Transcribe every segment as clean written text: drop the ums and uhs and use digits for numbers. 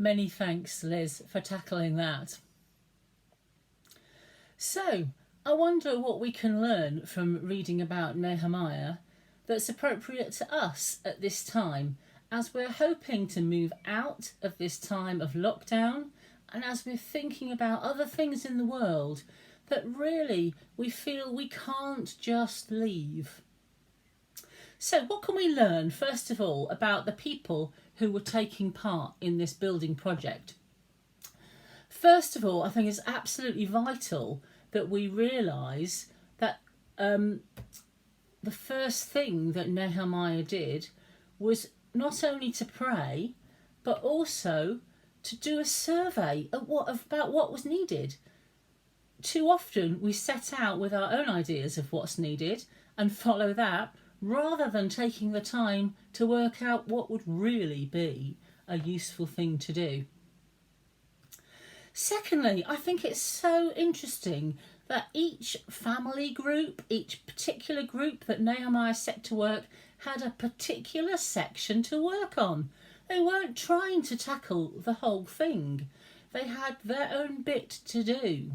Many thanks, Liz, for tackling that. So, I wonder what we can learn from reading about Nehemiah that's appropriate to us at this time, as we're hoping to move out of this time of lockdown and as we're thinking about other things in the world that really we feel we can't just leave. So, what can we learn, first of all, about the people who were taking part in this building project? First of all, I think it's absolutely vital that we realise that the first thing that Nehemiah did was not only to pray, but also to do a survey about what was needed. Too often we set out with our own ideas of what's needed and follow that, rather than taking the time to work out what would really be a useful thing to do. Secondly, I think it's so interesting that each family group, each particular group that Nehemiah set to work, had a particular section to work on. They weren't trying to tackle the whole thing. They had their own bit to do.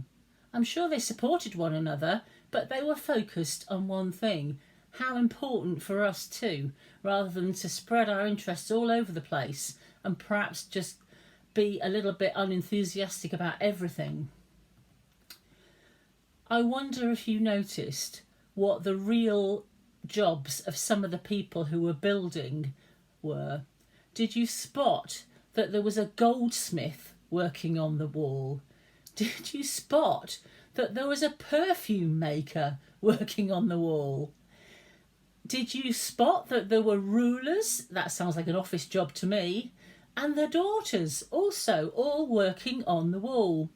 I'm sure they supported one another, but they were focused on one thing. How important for us too, rather than to spread our interests all over the place and perhaps just be a little bit unenthusiastic about everything. I wonder if you noticed what the real jobs of some of the people who were building were. Did you spot that there was a goldsmith working on the wall? Did you spot that there was a perfume maker working on the wall? Did you spot that there were rulers? That sounds like an office job to me. And their daughters also all working on the wall.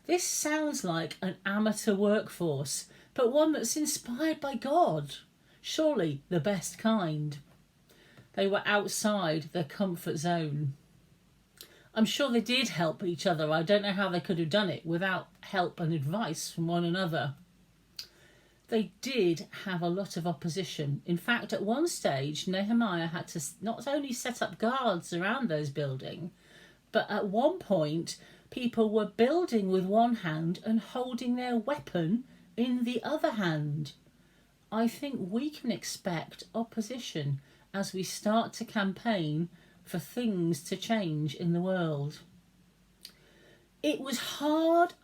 This sounds like an amateur workforce, but one that's inspired by God. Surely the best kind. They were outside their comfort zone. I'm sure they did help each other. I don't know how they could have done it without help and advice from one another. They did have a lot of opposition. In fact, at one stage, Nehemiah had to not only set up guards around those buildings, but at one point, people were building with one hand and holding their weapon in the other hand. I think we can expect opposition as we start to campaign for things to change in the world. It was hard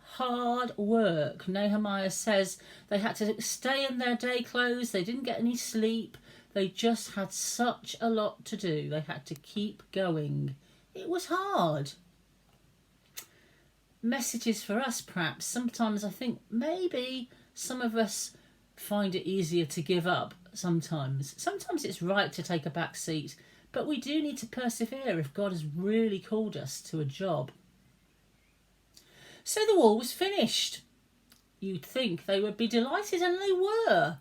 work. Nehemiah says they had to stay in their day clothes. They didn't get any sleep. They just had such a lot to do. They had to keep going. It was hard. Messages for us, perhaps. Sometimes I think maybe some of us find it easier to give up sometimes. Sometimes it's right to take a back seat, but we do need to persevere if God has really called us to a job. So the wall was finished. You'd think they would be delighted, and they were.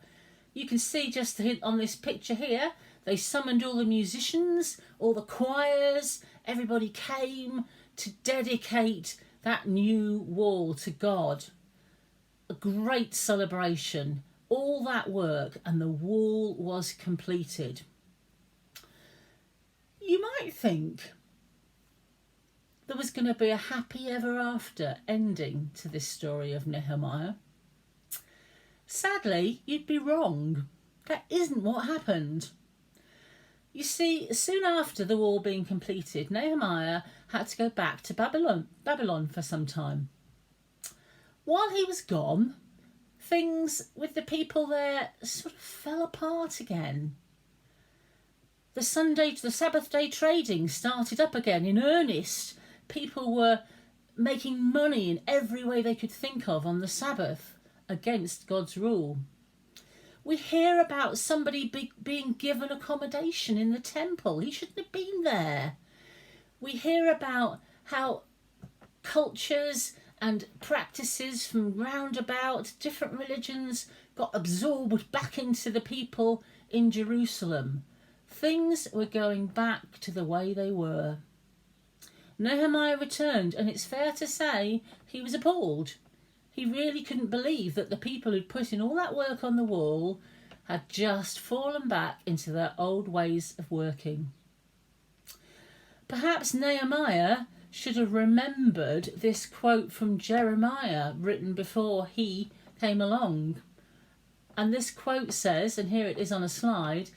You can see just on this picture here, they summoned all the musicians, all the choirs, everybody came to dedicate that new wall to God. A great celebration, all that work, and the wall was completed. You might think there was going to be a happy ever after ending to this story of Nehemiah. Sadly, you'd be wrong. That isn't what happened. You see, soon after the wall being completed, Nehemiah had to go back to Babylon for some time. While he was gone, things with the people there sort of fell apart again. The Sabbath day trading started up again in earnest. People were making money in every way they could think of on the Sabbath against God's rule. We hear about somebody being given accommodation in the temple. He shouldn't have been there. We hear about how cultures and practices from round about different religions got absorbed back into the people in Jerusalem. Things were going back to the way they were. Nehemiah returned, and it's fair to say he was appalled. He really couldn't believe that the people who'd put in all that work on the wall had just fallen back into their old ways of working. Perhaps Nehemiah should have remembered this quote from Jeremiah written before he came along. And this quote says, and here it is on a slide,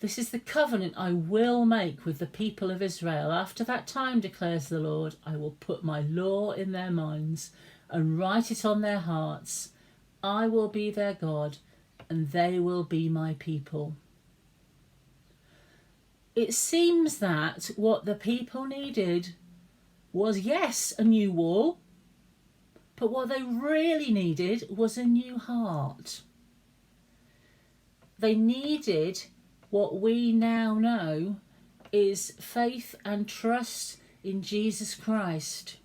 "This is the covenant I will make with the people of Israel. After that time, declares the Lord, I will put my law in their minds and write it on their hearts. I will be their God, and they will be my people." It seems that what the people needed was, yes, a new wall, but what they really needed was a new heart. They needed what we now know is faith and trust in Jesus Christ.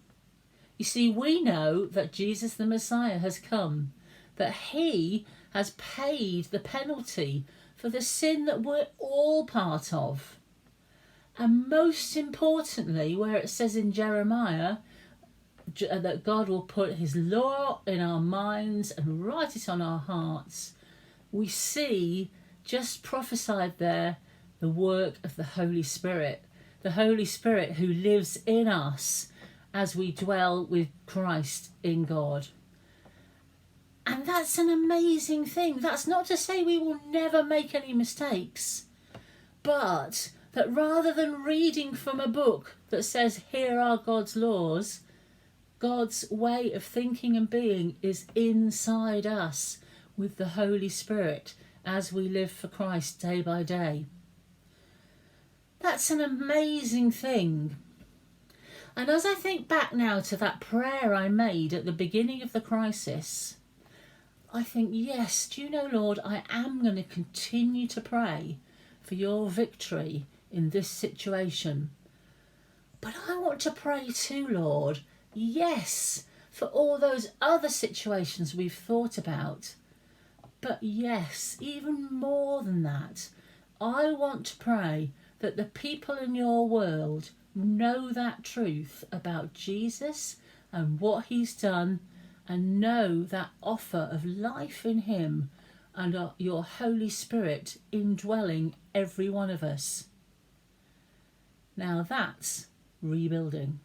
You see, we know that Jesus the Messiah has come, that he has paid the penalty for the sin that we're all part of. And most importantly, where it says in Jeremiah that God will put his law in our minds and write it on our hearts, we see, just prophesied there, the work of the Holy Spirit. The Holy Spirit who lives in us as we dwell with Christ in God. And that's an amazing thing. That's not to say we will never make any mistakes, but that rather than reading from a book that says, here are God's laws, God's way of thinking and being is inside us with the Holy Spirit as we live for Christ day by day. That's an amazing thing. And as I think back now to that prayer I made at the beginning of the crisis, I think, yes, do you know, Lord, I am going to continue to pray for your victory in this situation. But I want to pray too, Lord, yes, for all those other situations we've thought about. But yes, even more than that, I want to pray that the people in your world know that truth about Jesus and what he's done, and know that offer of life in him and your Holy Spirit indwelling every one of us. Now that's rebuilding.